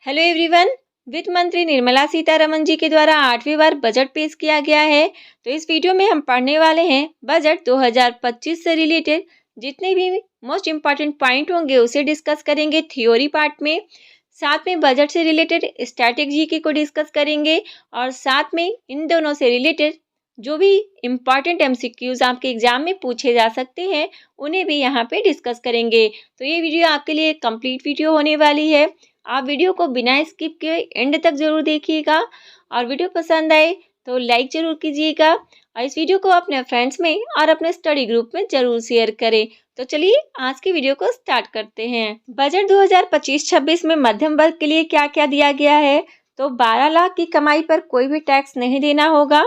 Hello everyone. वित्त मंत्री निर्मला सीतारमण जी के द्वारा 8वीं बार बजट पेश किया गया है। तो इस वीडियो में हम पढ़ने वाले हैं बजट 2025 से रिलेटेड जितने भी मोस्ट इम्पॉर्टेंट पॉइंट होंगे उसे डिस्कस करेंगे थ्योरी पार्ट में। साथ में बजट से रिलेटेड स्टैटिक जीके को डिस्कस करेंगे और साथ में इन दोनों से रिलेटेड जो भी इम्पॉर्टेंट एमसीक्यूज आपके एग्जाम में पूछे जा सकते हैं उन्हें भी यहाँ पे डिस्कस करेंगे। तो ये वीडियो आपके लिए एक कंप्लीट वीडियो होने वाली है। आप वीडियो को बिना स्किप के एंड तक जरूर देखिएगा और वीडियो पसंद आए तो लाइक जरूर कीजिएगा और इस वीडियो को अपने फ्रेंड्स में और अपने स्टडी ग्रुप में जरूर शेयर करें। तो चलिए आज की वीडियो को स्टार्ट करते हैं। बजट 2025-26 में मध्यम वर्ग के लिए क्या क्या दिया गया है। तो 12 लाख की कमाई पर कोई भी टैक्स नहीं देना होगा।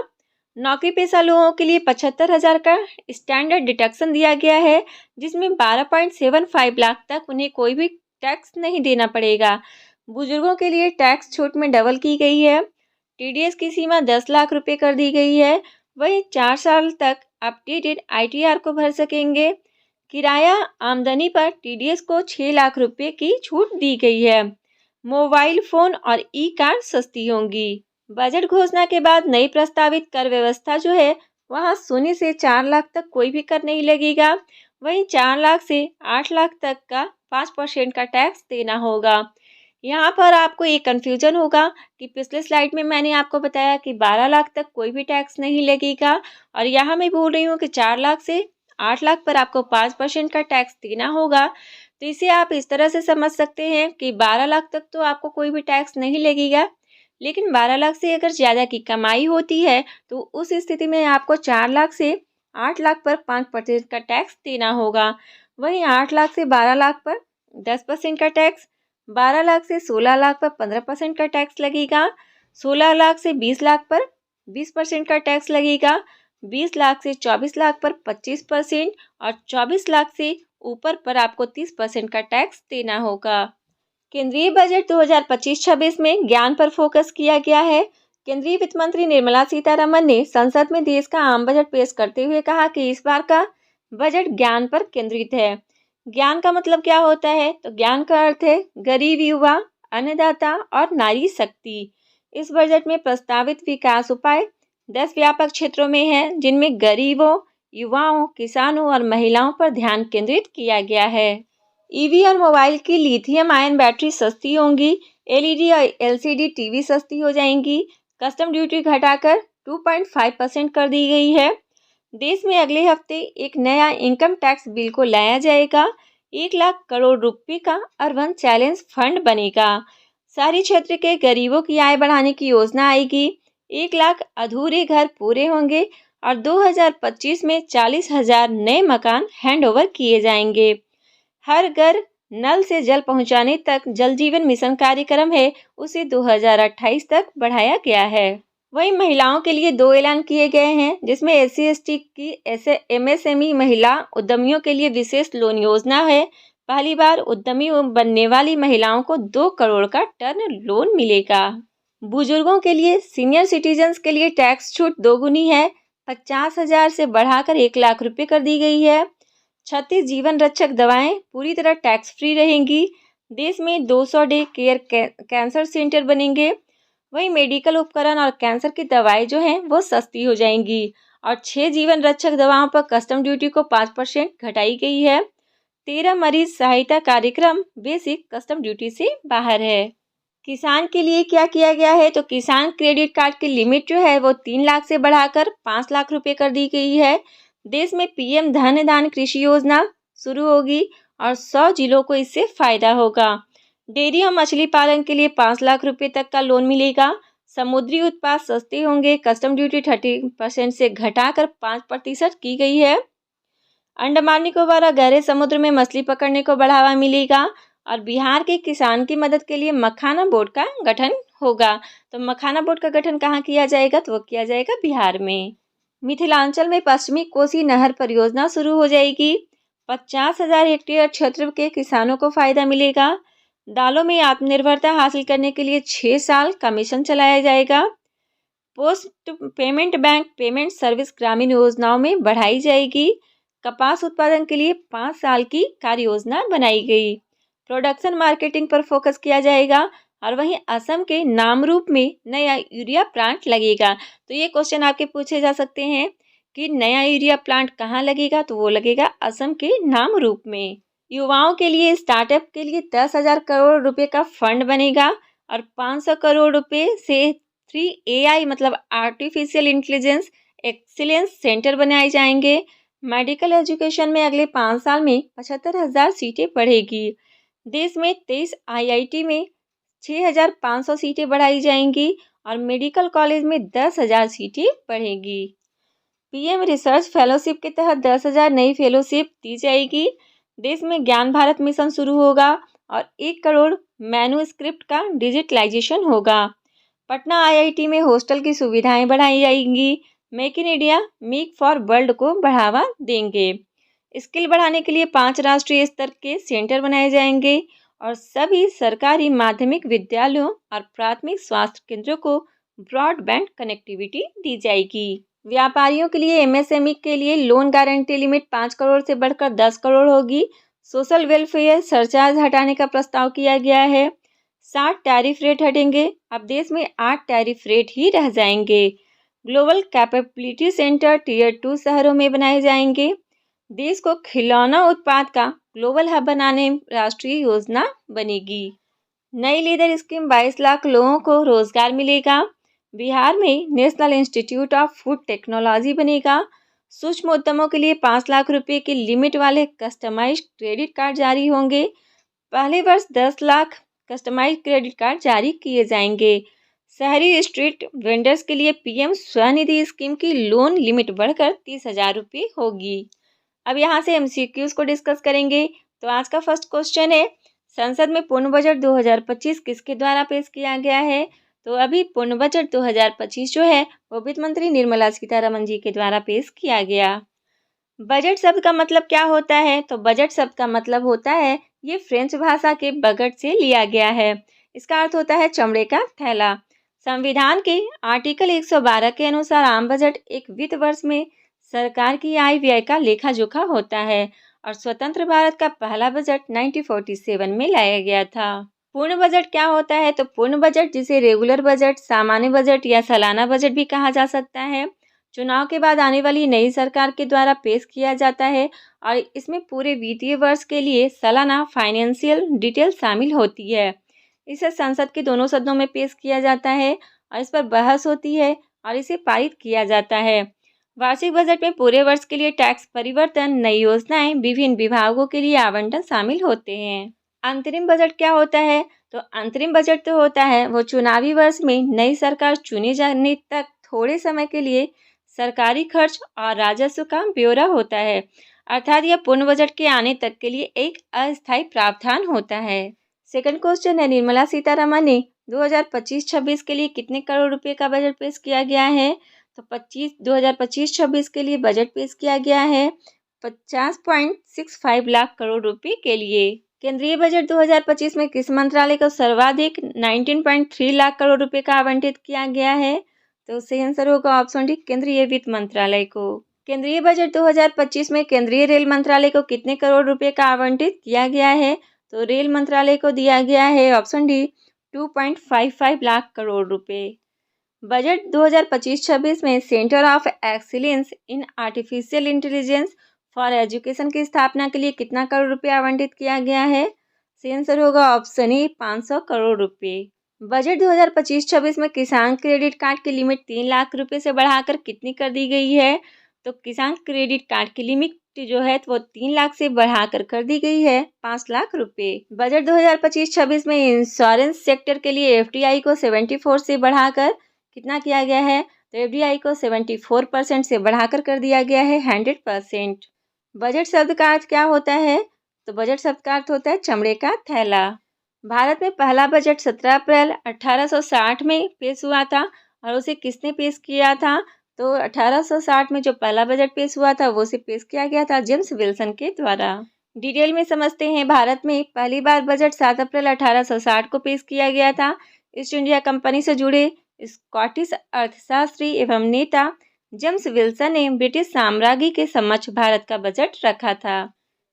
नौकरी पेशा लोगों के लिए 75,000 का स्टैंडर्ड डिडक्शन दिया गया है, जिसमें 12.75 लाख तक उन्हें कोई भी टैक्स नहीं देना पड़ेगा। बुजुर्गों के लिए टैक्स छूट में डबल की गई है। टीडीएस की सीमा 10 लाख रुपए कर दी गई है। वहीं 4 साल तक अपडेटेड आईटीआर को भर सकेंगे। किराया आमदनी पर टीडीएस को 6 लाख रुपए की छूट दी गई है। मोबाइल फोन और ई कार्ड सस्ती होंगी। बजट घोषणा के बाद नई प्रस्तावित कर व्यवस्था जो है वहां 0 से 4 लाख तक कोई भी कर नहीं लगेगा। वहीं 4 लाख से 8 लाख तक का 5% का टैक्स देना होगा। यहाँ पर आपको एक कन्फ्यूजन होगा कि पिछले स्लाइड में मैंने आपको बताया कि 12 लाख तक कोई भी टैक्स नहीं लगेगा और यहाँ मैं बोल रही हूँ कि 4 लाख से 8 लाख पर आपको 5% का टैक्स देना होगा। तो इसे आप इस तरह से समझ सकते हैं कि 12 लाख तक तो आपको कोई भी टैक्स नहीं लगेगा, लेकिन 12 लाख से अगर ज़्यादा की कमाई होती है तो उस स्थिति में आपको 4 लाख से 8 लाख पर 5% का टैक्स देना होगा। वहीं 8 लाख से 12 लाख पर 10% का टैक्स, 12 लाख से 16 लाख पर 15% का टैक्स लगेगा, 16 लाख से 20 लाख पर 20% का टैक्स लगेगा, 20 लाख से 24 लाख पर 25% और 24 लाख से ऊपर पर आपको 30% का टैक्स देना होगा। केंद्रीय बजट 2025-26 में ज्ञान पर फोकस किया गया है। केंद्रीय वित्त मंत्री निर्मला सीतारमण ने संसद में देश का आम बजट पेश करते हुए कहा कि इस बार का बजट ज्ञान पर केंद्रित है। ज्ञान का मतलब क्या होता है? तो ज्ञान का अर्थ है गरीब, युवा, अन्नदाता और नारी शक्ति। इस बजट में प्रस्तावित विकास उपाय 10 व्यापक क्षेत्रों में है, जिनमें गरीबों, युवाओं, किसानों और महिलाओं पर ध्यान केंद्रित किया गया है। ईवी और मोबाइल की लिथियम आयन बैटरी सस्ती होंगी। एलईडी और एलसीडी टीवी सस्ती हो जाएंगी। कस्टम ड्यूटी घटाकर 2.5% कर दी गई है। देश में अगले हफ्ते एक नया इनकम टैक्स बिल को लाया जाएगा। 1 लाख करोड़ रुपए का अर्बन चैलेंज फंड बनेगा। शहरी क्षेत्र के गरीबों की आय बढ़ाने की योजना आएगी। 1 लाख अधूरे घर पूरे होंगे और 2025 में 40,000 नए मकान हैंडओवर किए जाएंगे। हर घर नल से जल पहुंचाने तक जल जीवन मिशन कार्यक्रम है उसे 2028 तक बढ़ाया गया है। वहीं महिलाओं के लिए 2 ऐलान किए गए हैं, जिसमें SC/ST की MSME महिला उद्यमियों के लिए विशेष लोन योजना है। पहली बार उद्यमी बनने वाली महिलाओं को 2 करोड़ का टर्न लोन मिलेगा। बुजुर्गों के लिए सीनियर सिटीजन्स के लिए टैक्स छूट दोगुनी है। 50,000 से बढ़ाकर 1 लाख रुपए कर दी गई है। 36 जीवन रक्षक दवाएं पूरी तरह टैक्स फ्री रहेंगी। देश में 200 डे केयर कैंसर सेंटर बनेंगे। वहीं मेडिकल उपकरण और कैंसर की दवाएं जो हैं वो सस्ती हो जाएंगी और 6 जीवन रक्षक दवाओं पर कस्टम ड्यूटी को 5% घटाई गई है। 13 मरीज सहायता कार्यक्रम बेसिक कस्टम ड्यूटी से बाहर है। किसान के लिए क्या किया गया है? तो किसान क्रेडिट कार्ड की लिमिट जो है वो 3 लाख से बढ़ाकर 5 लाख रुपए कर दी गई है। देश में पीएम धन दान कृषि योजना शुरू होगी और 100 जिलों को इससे फायदा होगा। डेयरी और मछली पालन के लिए 5 लाख रुपए तक का लोन मिलेगा। समुद्री उत्पाद सस्ते होंगे। कस्टम ड्यूटी 30% से घटाकर 5% की गई है। अंडमान निकोबार और गहरे समुद्र में मछली पकड़ने को बढ़ावा मिलेगा और बिहार के किसान की मदद के लिए मखाना बोर्ड का गठन होगा। तो मखाना बोर्ड का गठन कहाँ किया जाएगा? तो वो किया जाएगा बिहार में। मिथिलांचल में पश्चिमी कोसी नहर परियोजना शुरू हो जाएगी। 50,000 हेक्टेयर क्षेत्र के किसानों को फायदा मिलेगा। दालों में आत्मनिर्भरता हासिल करने के लिए 6 साल का मिशन चलाया जाएगा। Post payment bank payment service ग्रामीण योजनाओं में बढ़ाई जाएगी। कपास उत्पादन के लिए 5 साल की कार्य योजना बनाई गई। प्रोडक्शन मार्केटिंग पर फोकस किया जाएगा और वहीं असम के नामरूप में नया यूरिया प्लांट लगेगा। तो ये क्वेश्चन आपके पूछे जा सकते हैं कि नया यूरिया प्लांट कहाँ लगेगा, तो वो लगेगा असम के नामरूप में। युवाओं के लिए स्टार्टअप के लिए 10,000 करोड़ रुपए का फंड बनेगा और 500 करोड़ रुपए से 3 AI मतलब आर्टिफिशियल इंटेलिजेंस एक्सीलेंस सेंटर बनाए जाएंगे। मेडिकल एजुकेशन में अगले 5 साल में 75,000 सीटें बढ़ेगी। देश में 23 IIT में 6,500 सीटें बढ़ाई जाएंगी और मेडिकल कॉलेज में 10,000 सीटें बढ़ेगी। PM रिसर्च फेलोशिप के तहत 10,000 नई फेलोशिप दी जाएगी। देश में ज्ञान भारत मिशन शुरू होगा और 1 करोड़ मैन्युस्क्रिप्ट का डिजिटलाइजेशन होगा। पटना IIT में हॉस्टल की सुविधाएं बढ़ाई जाएंगी। Make in India make for world को बढ़ावा देंगे। स्किल बढ़ाने के लिए 5 राष्ट्रीय स्तर के सेंटर बनाए जाएंगे और सभी सरकारी माध्यमिक विद्यालयों और प्राथमिक स्वास्थ्य केंद्रों को ब्रॉडबैंड कनेक्टिविटी दी जाएगी। व्यापारियों के लिए MSME के लिए लोन गारंटी लिमिट 5 करोड़ से बढ़कर 10 करोड़ होगी। सोशल वेलफेयर सरचार्ज हटाने का प्रस्ताव किया गया है। 60 टैरिफ रेट हटेंगे। अब देश में 8 टैरिफ रेट ही रह जाएंगे। ग्लोबल कैपेबिलिटी सेंटर Tier 2 शहरों में बनाए जाएंगे। देश को खिलौना उत्पाद का ग्लोबल हब बनाने राष्ट्रीय योजना बनेगी। नई लीडर स्कीम 22 लाख लोगों को रोजगार मिलेगा। बिहार में national institute of food technology बनेगा। सूक्ष्म उद्यमों के लिए 5 लाख रुपए की लिमिट वाले कस्टमाइज क्रेडिट कार्ड जारी होंगे। पहले वर्ष 10 लाख कस्टमाइज क्रेडिट कार्ड जारी किए जाएंगे। शहरी स्ट्रीट वेंडर्स के लिए PM स्वनिधि स्कीम की लोन लिमिट बढ़कर 30,000 रुपये होगी। अब यहाँ से MCQs को डिस्कस करेंगे। तो आज का फर्स्ट क्वेश्चन है, संसद में पूर्ण बजट 2025 किसके द्वारा पेश किया गया है? तो अभी पूर्ण बजट 2025 जो है वो वित्त मंत्री निर्मला सीतारमण जी के द्वारा पेश किया गया। बजट शब्द का मतलब क्या होता है? तो बजट शब्द का मतलब होता है, ये फ्रेंच भाषा के बगट से लिया गया है। इसका अर्थ होता है चमड़े का थैला। संविधान के आर्टिकल 112 के अनुसार आम बजट एक वित्त वर्ष में सरकार की आय व्यय का लेखा जोखा होता है और स्वतंत्र भारत का पहला बजट 1947 में लाया गया था। पूर्ण बजट क्या होता है? तो पूर्ण बजट जिसे रेगुलर बजट, सामान्य बजट या सालाना बजट भी कहा जा सकता है, चुनाव के बाद आने वाली नई सरकार के द्वारा पेश किया जाता है और इसमें पूरे वित्तीय वर्ष के लिए सालाना फाइनेंशियल डिटेल शामिल होती है। इसे संसद के दोनों सदनों में पेश किया जाता है और इस पर बहस होती है और इसे पारित किया जाता है। वार्षिक बजट में पूरे वर्ष के लिए टैक्स परिवर्तन, नई योजनाएं, विभिन्न विभागों के लिए आवंटन शामिल होते हैं। अंतरिम बजट क्या होता है? तो अंतरिम बजट तो होता है वो चुनावी वर्ष में नई सरकार चुने जाने तक थोड़े समय के लिए सरकारी खर्च और राजस्व का ब्यौरा होता है, अर्थात यह पूर्ण बजट के आने तक के लिए एक अस्थायी प्रावधान होता है। सेकंड क्वेश्चन है, निर्मला सीतारमण ने 2025-26 के लिए कितने करोड़ रुपए का बजट पेश किया गया है? तो 2025-26 के लिए बजट पेश किया गया है 50.65 लाख करोड़ रुपए के लिए। केंद्रीय बजट 2025 में किस मंत्रालय को सर्वाधिक 19.3 लाख करोड़ रुपए का आवंटित किया गया है? तो सही आंसर होगा ऑप्शन डी, केंद्रीय वित्त मंत्रालय को। केंद्रीय बजट 2025 में केंद्रीय रेल मंत्रालय को कितने करोड़ रुपए का आवंटित किया गया है? तो रेल मंत्रालय को दिया गया है ऑप्शन डी 2.55 लाख करोड़ रुपए। बजट 2025-26 में centre of excellence in artificial intelligence for education की स्थापना के लिए कितना करोड़ रुपए आवंटित किया गया है? सही आंसर होगा ऑप्शन ए 500 करोड़ रुपए। बजट 2025-26 में किसान क्रेडिट कार्ड की लिमिट 3 लाख रुपए से बढ़ाकर कितनी कर दी गई है? तो किसान क्रेडिट कार्ड की लिमिट जो है वो 3 लाख से बढ़ाकर कर दी गई है 5 लाख रुपए। बजट 2025-26 में इंश्योरेंस सेक्टर के लिए FDI को 74 से बढ़ाकर कितना किया गया है? तो FDI को 74% से बढ़ाकर कर दिया गया है 100%। बजट शब्द का अर्थ क्या होता है? तो बजट शब्द का अर्थ होता है चमड़े का थैला। भारत में पहला बजट 17 अप्रैल 1860 में पेश हुआ था और उसे किसने पेश किया था? तो 1860 में जो पहला बजट पेश हुआ था वो उसे पेश किया गया था जेम्स विल्सन के द्वारा। डिटेल में समझते हैं। भारत में पहली बार बजट 7 अप्रैल 1860 को पेश किया गया था। ईस्ट इंडिया कंपनी से जुड़े स्कॉटिश अर्थशास्त्री एवं नेता जेम्स विल्सन ने ब्रिटिश साम्राज्य के समक्ष भारत का बजट रखा था।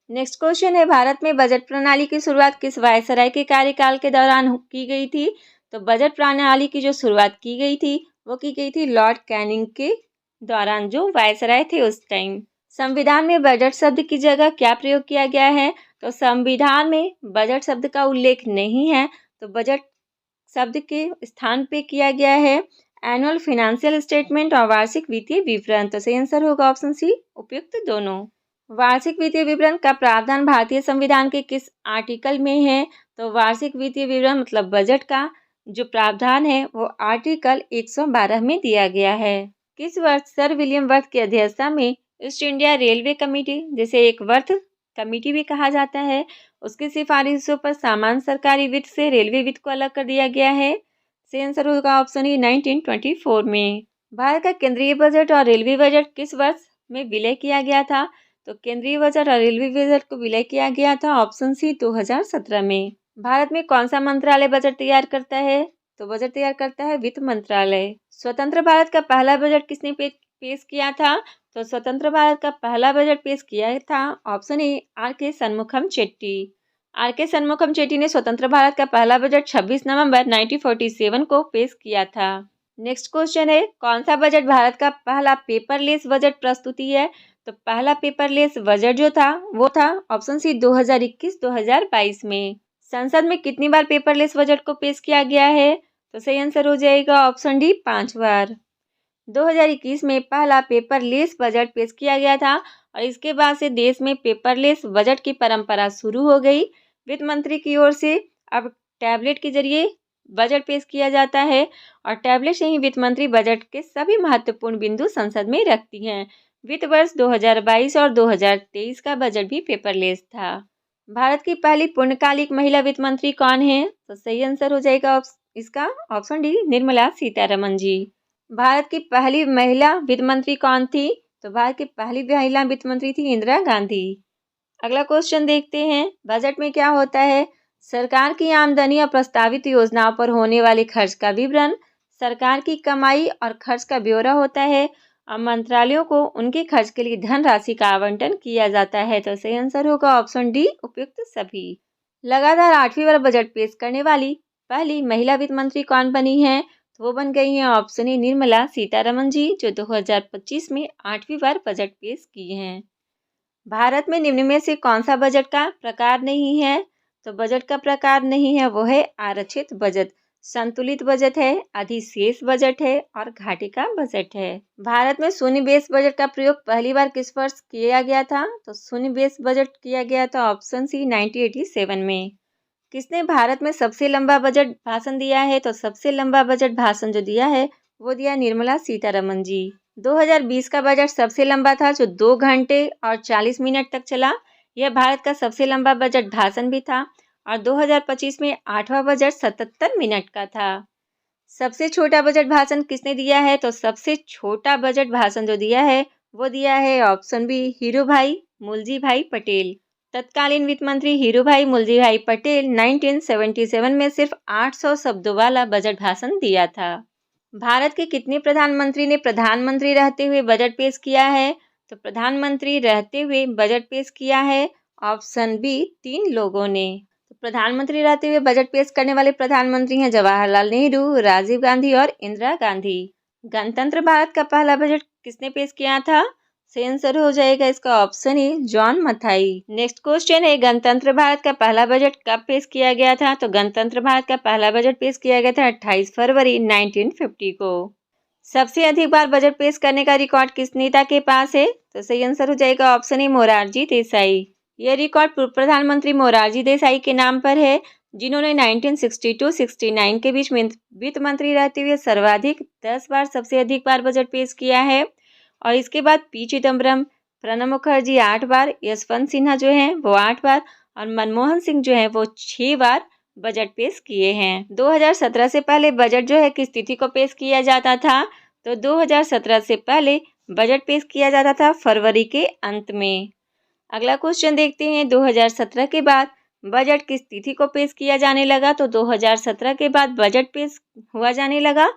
नेक्स्ट क्वेश्चन है, भारत में बजट प्रणाली की शुरुआत किस वायसराय के कार्यकाल के दौरान की गई थी? तो बजट प्रणाली की जो शुरुआत की गई थी वो की गई थी लॉर्ड कैनिंग के दौरान, जो वायसराय थे उस टाइम। संविधान में बजट शब्द की जगह क्या प्रयोग किया गया है? तो संविधान में बजट शब्द का उल्लेख नहीं है, तो बजट शब्द के स्थान पे किया गया है एनुअल फाइनेंशियल स्टेटमेंट और वार्षिक वित्तीय विवरण। तो सही आंसर होगा ऑप्शन सी, उपयुक्त दोनों। वार्षिक वित्तीय विवरण का प्रावधान भारतीय संविधान के किस आर्टिकल में है? तो वार्षिक वित्तीय विवरण मतलब बजट का जो प्रावधान है वो आर्टिकल 112 में दिया गया है। किस वर्ष सर विलियम वर्थ की अध्यक्षता में ईस्ट इंडिया रेलवे कमेटी, जिसे एक वर्थ कमेटी भी कहा जाता है, उसकी सिफारिशों पर सामान्य सरकारी वित्त से रेलवे वित्त को अलग कर दिया गया है? सही आंसर होगा ऑप्शन ई 1924 में। भारत का केंद्रीय बजट और रेलवे बजट किस वर्ष में विलय किया गया था? तो केंद्रीय बजट और रेलवे बजट को विलय किया गया था ऑप्शन सी 2017 में। भारत में कौन सा मंत्रालय बजट तैयार करता है? तो बजट तैयार करता है वित्त मंत्रालय। स्वतंत्र भारत का पहला बजट किसने पेश किया था? तो स्वतंत्र भारत का पहला बजट पेश किया था ऑप्शन ए आर के शनमुखम चेट्टी। आर के शनमुखम चेट्टी ने स्वतंत्र भारत का पहला बजट 26 नवंबर 1947 को पेश किया था। नेक्स्ट क्वेश्चन है, कौन सा बजट भारत का पहला पेपरलेस बजट प्रस्तुति है? तो पहला पेपरलेस बजट जो था वो था ऑप्शन सी 2021-2022 में। संसद में कितनी बार पेपरलेस बजट को पेश किया गया है? तो सही आंसर हो जाएगा ऑप्शन डी 5 बार। 2021 में पहला पेपरलेस बजट पेश किया गया था और इसके बाद से देश में पेपरलेस बजट की परंपरा शुरू हो गई। वित्त मंत्री की ओर से अब टैबलेट के जरिए बजट पेश किया जाता है और टैबलेट से ही वित्त मंत्री बजट के सभी महत्वपूर्ण बिंदु संसद में रखती हैं। वित्त वर्ष 2022 और 2023 का बजट भी पेपरलेस था। भारत की पहली पूर्णकालिक महिला वित्त मंत्री कौन है? तो सही आंसर हो जाएगा इसका ऑप्शन डी निर्मला सीतारमन जी। भारत की पहली महिला वित्त मंत्री कौन थी? तो भारत की पहली महिला वित्त मंत्री थी इंदिरा गांधी। अगला क्वेश्चन देखते हैं, बजट में क्या होता है? सरकार की आमदनी और प्रस्तावित योजनाओं पर होने वाले खर्च का विवरण, सरकार की कमाई और खर्च का ब्यौरा होता है और मंत्रालयों को उनके खर्च के लिए धनराशि का आवंटन किया जाता है। तो सही आंसर होगा ऑप्शन डी उपयुक्त सभी। लगातार 8वीं बार बजट पेश करने वाली पहली महिला वित्त मंत्री कौन बनी है? तो वो बन गई हैं ऑप्शन ए निर्मला सीतारमन जी, जो 2025 में 8वीं बार बजट पेश किए हैं। भारत में निम्न में से कौन सा बजट का प्रकार नहीं है? तो बजट का प्रकार नहीं है वो है आरक्षित बजट, संतुलित बजट है, अधिशेष बजट है और घाटे का बजट है। भारत में शून्य बेस बजट का प्रयोग पहली बार किस वर्ष किया गया था? तो शून्य बेस बजट किया गया था ऑप्शन सी 1987 में। किसने भारत में सबसे लंबा बजट भाषण दिया है? तो सबसे लंबा बजट भाषण जो दिया है वो दिया निर्मला सीतारमन जी। 2020 का बजट सबसे लंबा था जो 2 घंटे और 40 मिनट तक चला। यह भारत का सबसे लंबा बजट भाषण भी था और 2025 में 8वां बजट 77 मिनट का था। सबसे छोटा बजट भाषण किसने दिया है? तो सबसे छोटा बजट भाषण जो दिया है वो दिया है ऑप्शन बी हीरूभाई मुलजी पटेल। तत्कालीन वित्त मंत्री हीरूभाई मुलजी पटेल 1977 में सिर्फ 800 शब्दों वाला बजट भाषण दिया था। भारत के कितने प्रधानमंत्री ने प्रधानमंत्री रहते हुए बजट पेश किया है? तो प्रधानमंत्री रहते हुए बजट पेश किया है ऑप्शन बी 3 लोगों ने। तो प्रधानमंत्री रहते हुए बजट पेश करने वाले प्रधानमंत्री हैं जवाहरलाल नेहरू, राजीव गांधी और इंदिरा गांधी। गणतंत्र भारत का पहला बजट किसने पेश किया था? सही आंसर हो जाएगा इसका option A John Mathai. Next question है, गणतंत्र भारत का पहला बजट कब पेश किया गया था? तो गणतंत्र भारत का पहला बजट पेश किया गया था 28 फरवरी 1950 को। सबसे अधिक बार बजट पेश करने का रिकॉर्ड किस नेता के पास है? तो सही आंसर हो जाएगा ऑप्शन ए मोरारजी देसाई। यह रिकॉर्ड पूर्व प्रधानमंत्री मोरारजी देसाई के नाम पर है, जिन्होंने 1962-69 के बीच में वित्त मंत्री रहते हुए सर्वाधिक 10 बार सबसे अधिक बार बजट पेश किया है। और इसके बाद पी चिदम्बरम, प्रणब मुखर्जी 8 बार, यशवंत सिन्हा जो हैं वो 8 बार और मनमोहन सिंह जो हैं वो 6 बार बजट पेश किए हैं। 2017 से पहले बजट जो है किस तिथि को पेश किया जाता था? तो 2017 से पहले बजट पेश किया जाता था फरवरी के अंत में। अगला क्वेश्चन देखते हैं, 2017 के बाद बजट किस तिथि को पेश किया जाने लगा? तो 2017 के बाद बजट पेश हुआ जाने लगा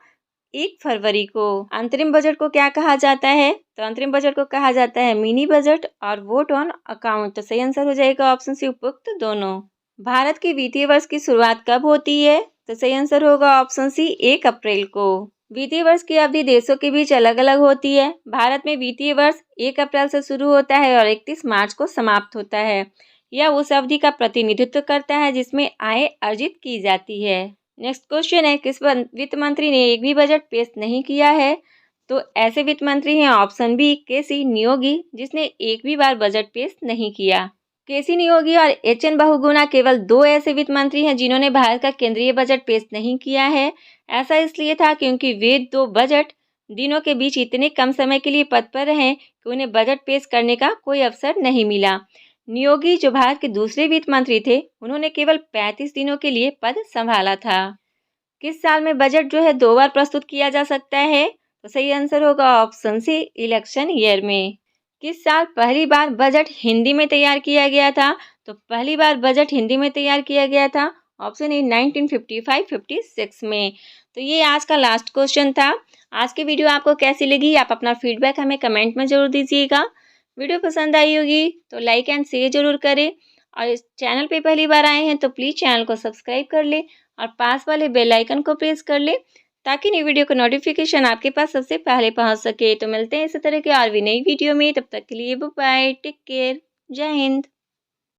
1 फरवरी को। अंतरिम बजट को क्या कहा जाता है? तो अंतरिम बजट को कहा जाता है मिनी बजट और वोट ऑन अकाउंट। तो सही आंसर हो जाएगा ऑप्शन सी उपयुक्त दोनों। भारत के वित्तीय वर्ष की शुरुआत कब होती है? तो सही आंसर होगा ऑप्शन सी 1 अप्रैल को। वित्तीय वर्ष की अवधि देशों के बीच अलग अलग होती है। भारत में वित्तीय वर्ष 1 अप्रैल से शुरू होता है और 31 मार्च को समाप्त होता है। यह उस अवधि का प्रतिनिधित्व करता है जिसमें आय अर्जित की जाती है। नेक्स्ट क्वेश्चन है, किस वित्त मंत्री ने एक भी बजट पेश नहीं किया है? तो ऐसे वित्त मंत्री हैं ऑप्शन बी केसी नियोगी, जिसने एक भी बार बजट पेश नहीं किया। केसी नियोगी और एच.एन. बहुगुणा केवल 2 ऐसे वित्त मंत्री हैं जिन्होंने भारत का केंद्रीय बजट पेश नहीं किया है। ऐसा इसलिए था क्योंकि वे 2 बजट दिनों के बीच इतने कम समय के लिए पद पर रहे कि उन्हें बजट पेश करने का कोई अवसर नहीं मिला। नियोगी, जो भारत के दूसरे वित्त मंत्री थे, उन्होंने केवल 35 दिनों के लिए पद संभाला था। किस साल में बजट जो है 2 बार प्रस्तुत किया जा सकता है? तो सही आंसर होगा ऑप्शन सी इलेक्शन ईयर में। किस साल पहली बार बजट हिंदी में तैयार किया गया था? तो पहली बार बजट हिंदी में तैयार किया गया था ऑप्शन ए 1955-56 में। तो ये आज का लास्ट क्वेश्चन था। आज की वीडियो आपको कैसी लगी? आप अपना फीडबैक हमें कमेंट में जरूर दीजिएगा। वीडियो पसंद आई होगी तो लाइक एंड शेयर जरूर करें और इस चैनल पे पहली बार आए हैं तो प्लीज़ चैनल को सब्सक्राइब कर ले और पास वाले बेल आइकन को प्रेस कर ले ताकि नई वीडियो का नोटिफिकेशन आपके पास सबसे पहले पहुंच सके। तो मिलते हैं इसी तरह के और भी नई वीडियो में, तब तक के लिए बाय बाय, टेक केयर, जय हिंद।